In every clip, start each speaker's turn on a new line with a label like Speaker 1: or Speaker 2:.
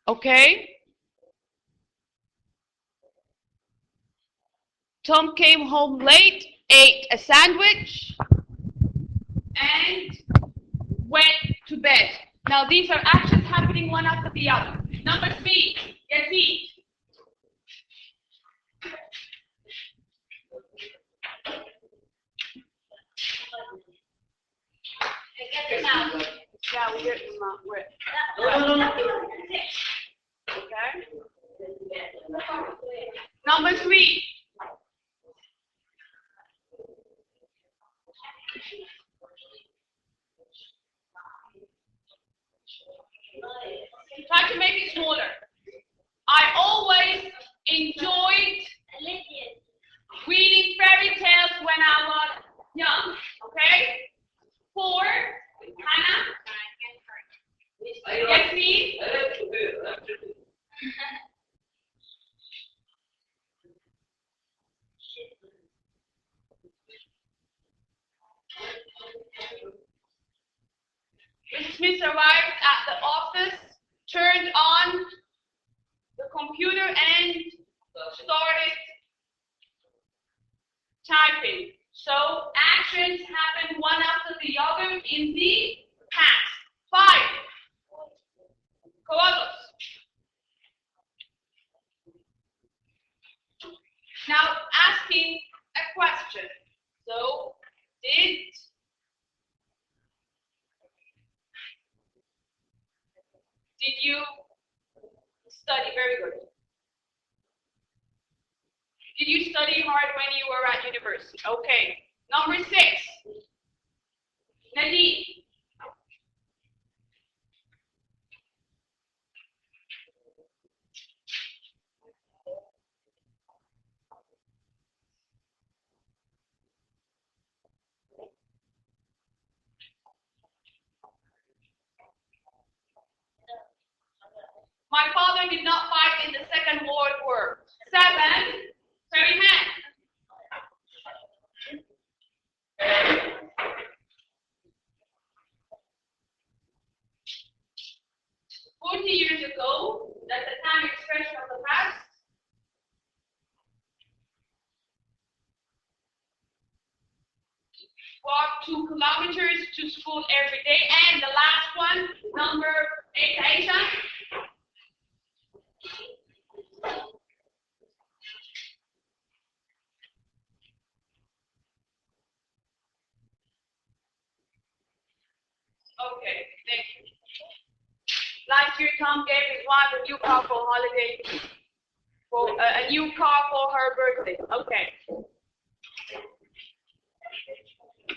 Speaker 1: Okay? Tom came home late, ate a sandwich, and went to bed. Now these are actions happening one after the other. Number 3, Yazid. Yeah, we're getting them out. Okay. Number 3. Try to make it smaller. I always enjoyed reading fairy tales when I was young. Okay? 4, Hannah. Yes, please. Mrs. Smith arrived at the office, turned on the computer, and started typing. So actions happen one after the other in the past. 5. Carlos. Now asking a question. So did you study? Very good. Did you study hard when you were at university? Okay. Number 6. Nadine. My father did not fight in the Second World War. 7. Terry hand. 40 years ago, that's a time expression of the past. Walk 2 kilometers to school every day. And the last one, number 8, Aisha. Okay, thank you. Last year, Tom gave his wife a new car for holiday, for a new car for her birthday. Okay.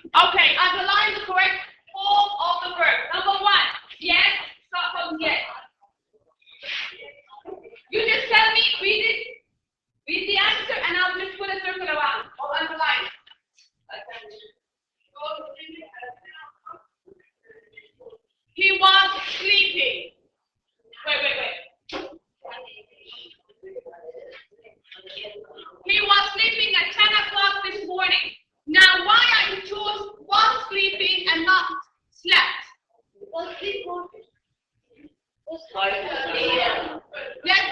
Speaker 1: Okay, underline the correct form of the verb. Number 1, yes, start from yes. You just tell me, read the answer, and I'll just put a circle around or underline it. He was sleeping. Wait. He was sleeping at 10 o'clock this morning. Now, why are you choose was sleeping and not slept? Was sleeping. Yes.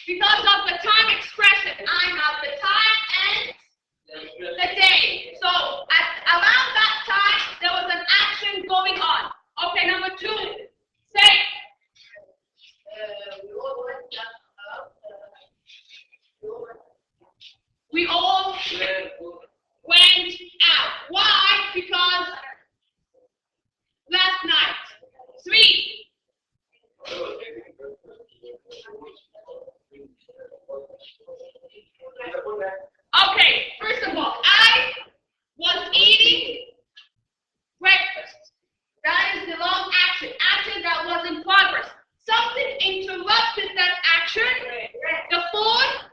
Speaker 1: Because of the time expression, I have the time and the day. So around that time, there was an action going on. Okay, number 2, say. We all went out. Why? Because last night. 3. Okay, first of all, I was eating breakfast. That is the long action that was in progress. Something interrupted that action. The phone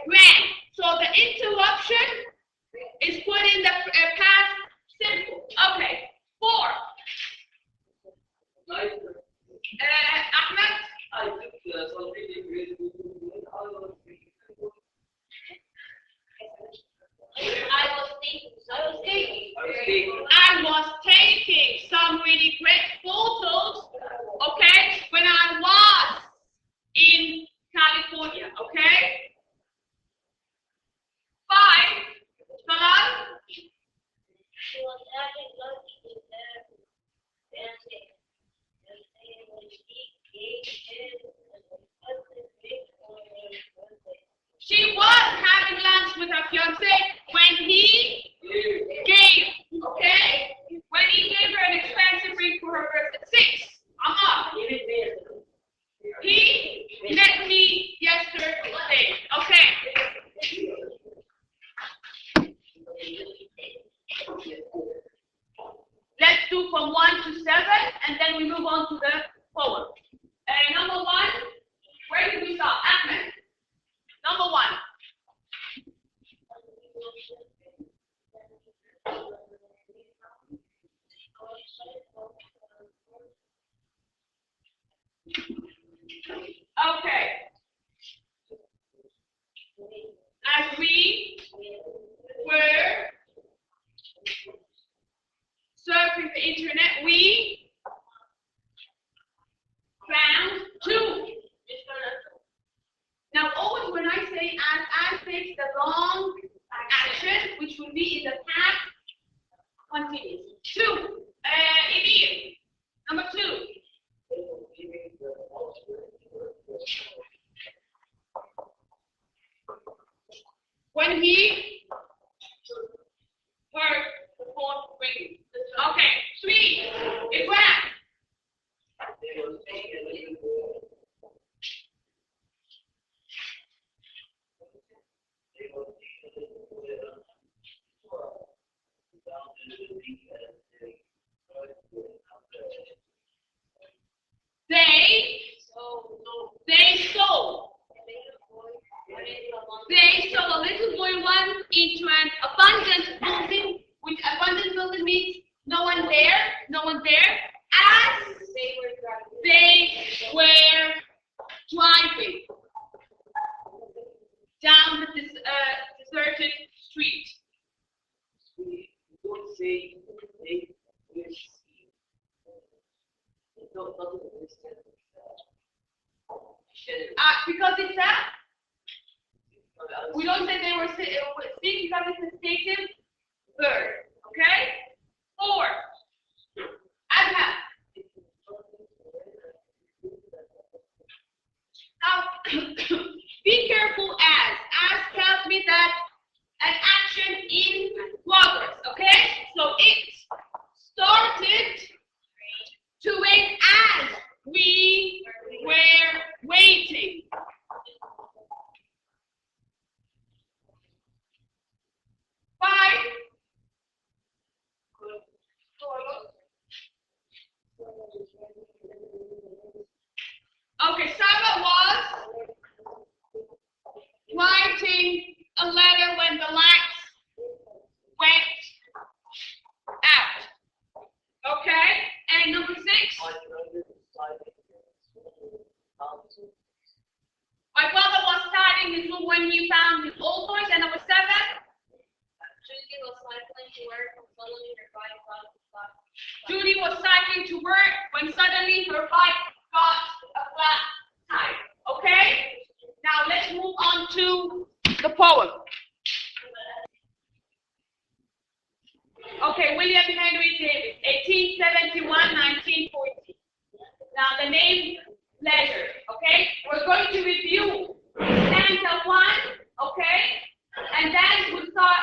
Speaker 1: rang. So the interruption is put in the past simple. Okay, 4. Ahmed? I was thinking. I was taking some really great photos, okay, when I was in California, okay? 5, Salon.
Speaker 2: She was having lunch with them dancing. And they when she gave him a big birthday.
Speaker 1: She was having lunch with her fiance when he gave, okay? When he gave her an expensive ring for her birthday. 6, he met me yesterday, okay? Let's do from 1 to 7, and then we move on to the poem. Number 1, where did we stop? Ahmed. Number 1. Okay. As we were surfing the internet, we found 2. Now, always when I say I fix the long action, which will be in the past continuous. 2. Emil. Number 2. When he heard the phone ringing. Okay. 3. Ibrahim. They saw a little boy run into an abandoned building, which abandoned building means no one there, as they were driving down the deserted street. Because it's we don't say they were speaking because it's a stative verb. Okay? 4. Adham. Now, be careful as tells me that an action in progress. Okay? So it started to wait as we were waiting. 5. Okay, Saba was writing a letter when the lights went out. Okay? And number 6. My brother was starting his room when he found his old toys. And number 7. Judy was cycling to work when suddenly her bike got a flat tire. Okay? Now let's move on to the poem. Okay, William Henry Davis, 1871-1940. Now the name letter. Okay? We're going to review stanza 1. Okay? And then we'll start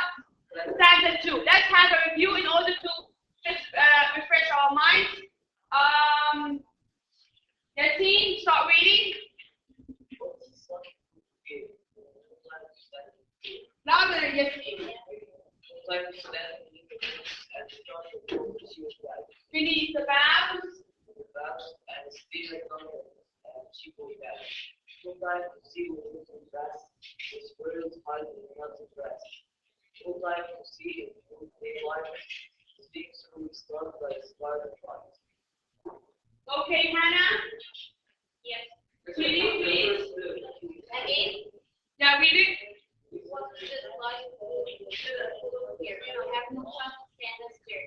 Speaker 1: stanza 2. Let's have a review in order to just refresh our minds. Yassine, start reading. Louder, Yassine. Finish the verbs.
Speaker 3: And still she goes back. Sometimes to see what is dress, the spirit is hiding in another dress. Sometimes to see it in daylight, speaks who is done by his father twice.
Speaker 1: Okay, Hannah?
Speaker 2: Yes.
Speaker 1: Please.
Speaker 2: Again?
Speaker 1: Yeah, read it.
Speaker 2: What is it like here? You don't have no chance to stand this here.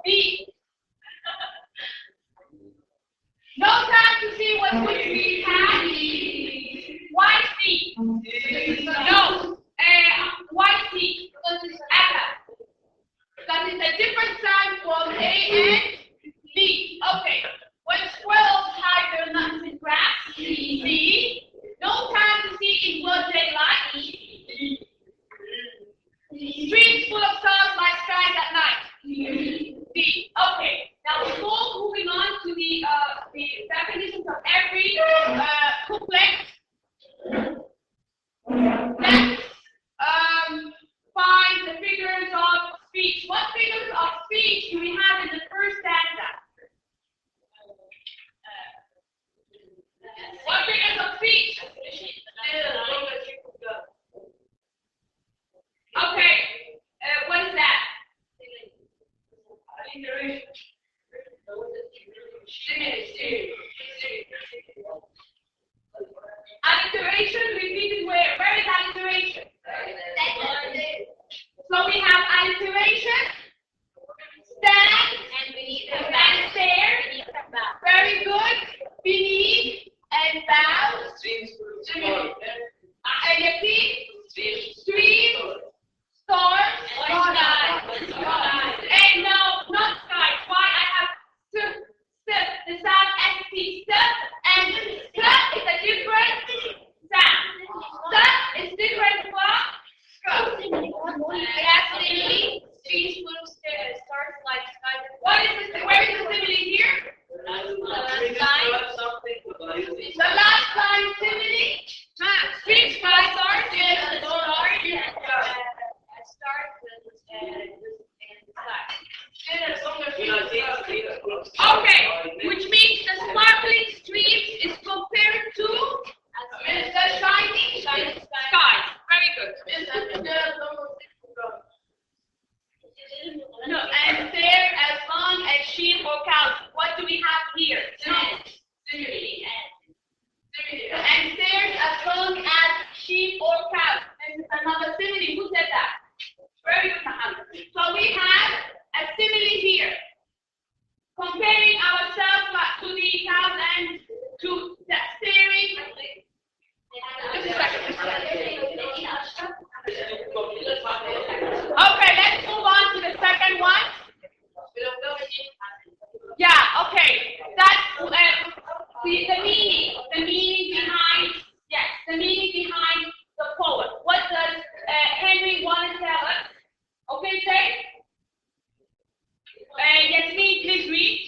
Speaker 1: B. No time to see what would be happy. Why C? No. Why C? Because it's because it's a different sign from A and B. Okay. When squirrels hide their nuts in grass, C. No time to see in broad daylight. Streets full of stars like skies at night. B. Okay. Now before moving on to the definitions of every couplet, let's find the figures of speech. What figures of speech do we have in the first stanza? What figures of speech? Okay. What is that? Alliteration repeated where? Where is alliteration? So we have alliteration, stand, and stare. Very good. Beneath and bow. Street, stars, and no, not skies. Why I have the sound ST, and is a different sound. Is different from
Speaker 2: Streets full of stars like skies.
Speaker 1: what is this? Where is the simile here? The last line simile. Streets full of stars. Okay, which means the sparkling streets is compared to the shining skies. Very good. No, and there as long as sheep or cows. What do we have here? And there's as long as sheep or cows. And another simile. Who said that? Very good, Muhammad. So we have a simile here. Comparing ourselves to the cows and to the steering. Just a second. Okay, let's move on to the second one. Yeah, okay. That's the meaning behind, yes, the meaning behind the poem. What does Henry want to tell us? Okay, say. Yasmin, please read.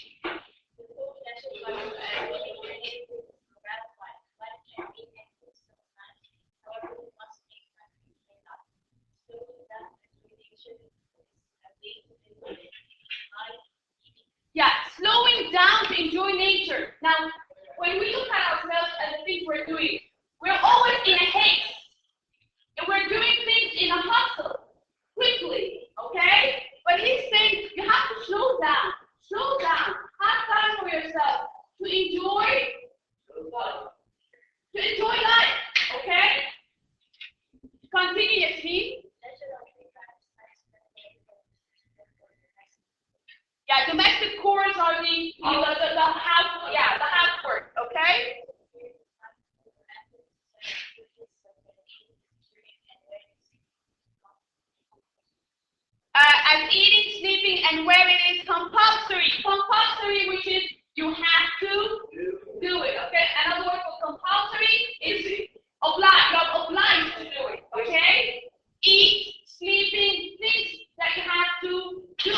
Speaker 1: Yeah, slowing down to enjoy nature. Now, when we look at ourselves and the things we're doing, we're always in a haste. And we're doing things in a hustle, quickly, okay? But he's saying you have to slow down. Slow down. Have time for yourself to enjoy life, okay? Continue, Yasmin. Yeah, domestic chores are the housework, okay? As eating, sleeping, and wearing is compulsory. Compulsory, which is you have to do it, okay? Another word for compulsory is obliged. You're obliged to do it, okay? Eat, sleeping, things that you have to do.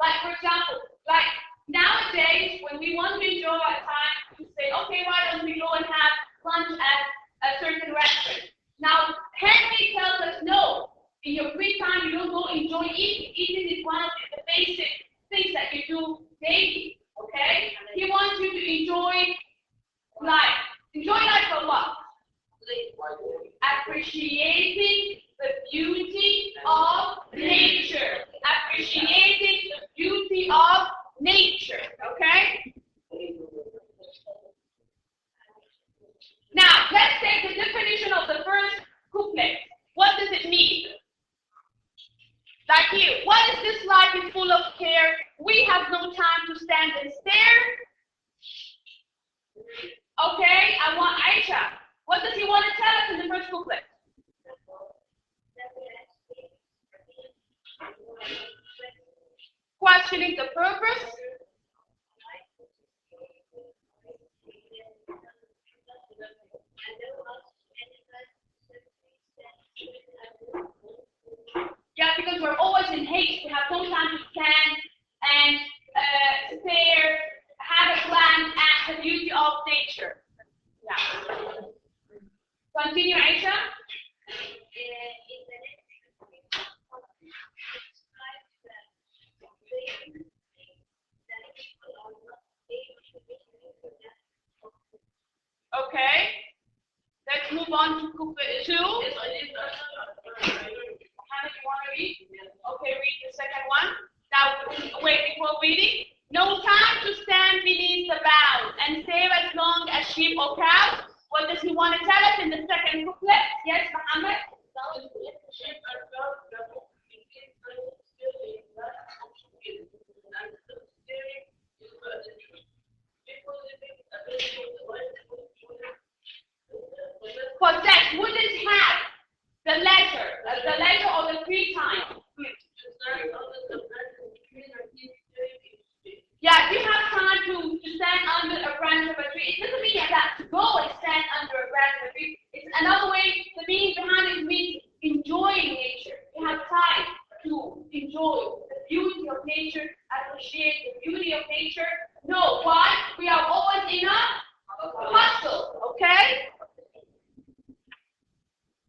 Speaker 1: Like, for example, like nowadays, when we want to enjoy our time, we say, okay, why don't we go and have lunch at a certain restaurant? Now, Henry tells us, no, in your free time, you don't go enjoy eating. Eating is one of the basic things that you do daily, okay? He wants you to enjoy life. Enjoy life for what? Appreciating the beauty of nature. Appreciating the beauty of nature, okay? Now, let's take the definition of the first couplet. What does it mean? Like here, what is this life is full of care? We have no time to stand and stare. Okay, I want Aisha. What does he want to tell us in the first couplet? Questioning the purpose. Yeah, because we're always in haste. We have no time to stand and stare, have a glance at the beauty of nature. Yeah. Continue, Aisha. Okay. Let's move on to couplet 2. Mohammed, you want to read? Okay, read the second one. Now, wait, before reading. No time to stand beneath the boughs and save as long as sheep or cows. What does he want to tell us in the second couplet? Yes, Mohammed? Possess wouldn't have the leisure or the free time. Yeah, if you have time to stand under a branch of a tree, it doesn't mean you have to go and stand under a branch of a tree. It's another way, the meaning behind it means enjoying nature. You have time to enjoy the beauty of nature, appreciate the beauty of nature. No, why? We are always in a hustle, okay?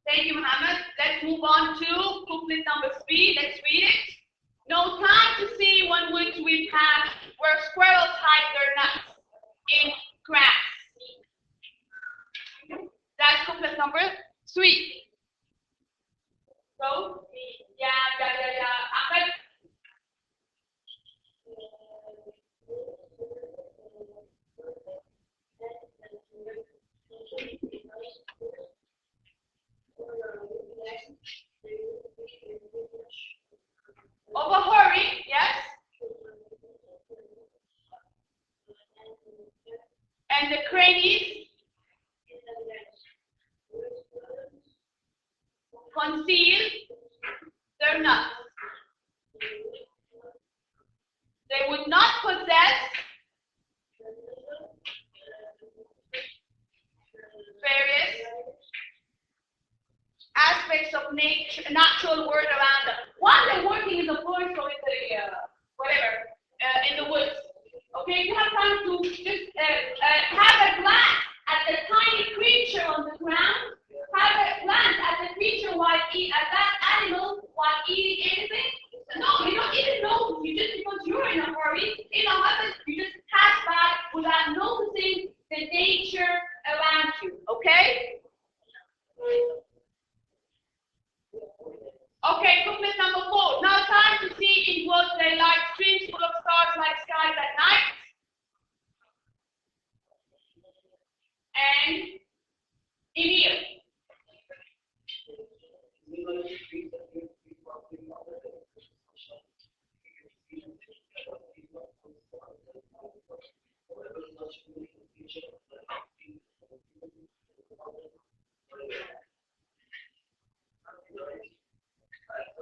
Speaker 1: Thank you, Mohammed. Let's move on to couplet number 3. Let's read it. No time to see one which we pass, where squirrels hide their nuts in grass. That's couplet number 3. So, yeah. Ahmed. Over hurry, yes. And the crannies conceal their nuts. They would not possess various aspects of nature, natural world around them. While they're working in the forest or in the in the woods. Okay, you have time to just have a glance at the tiny creature on the ground. Have a glance at the creature at that animal while eating anything. No, you don't even know. You just because you're in a hurry, you just pass by without noticing the nature around you. Okay. Okay, couplet number 4. Now time to see in broad daylight, streams full of stars like skies at night. And Emil.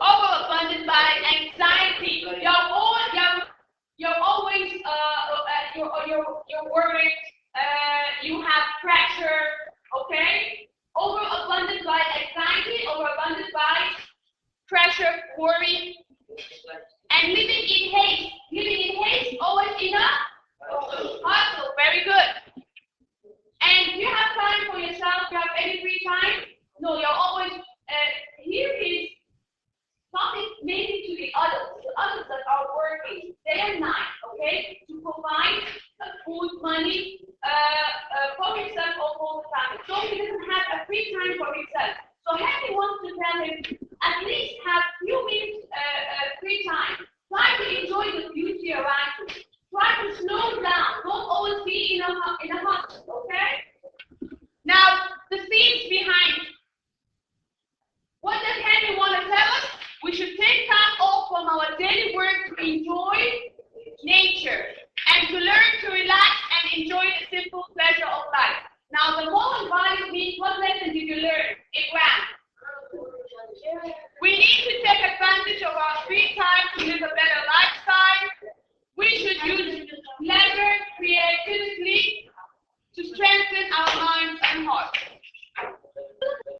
Speaker 1: Overabundant by anxiety. You're always you're worried. You have pressure. Okay. Overabundant by anxiety. Overabundant by pressure, worry, and living in haste. Living in haste, always in a hustle. Very good. And you have time for yourself. You have any free time? No, you're always. Here is talking mainly to the adults that are working day and night, okay, to provide food, money for himself or for the family. So he doesn't have a free time for himself. So Henry wants to tell him at least have few minutes free time. Try to enjoy the beauty around you. Try to slow down. Don't always be in a hustle, okay? Now the themes behind. What does Henry want to tell us? We should take time off from our daily work to enjoy nature. We need to take advantage of our free time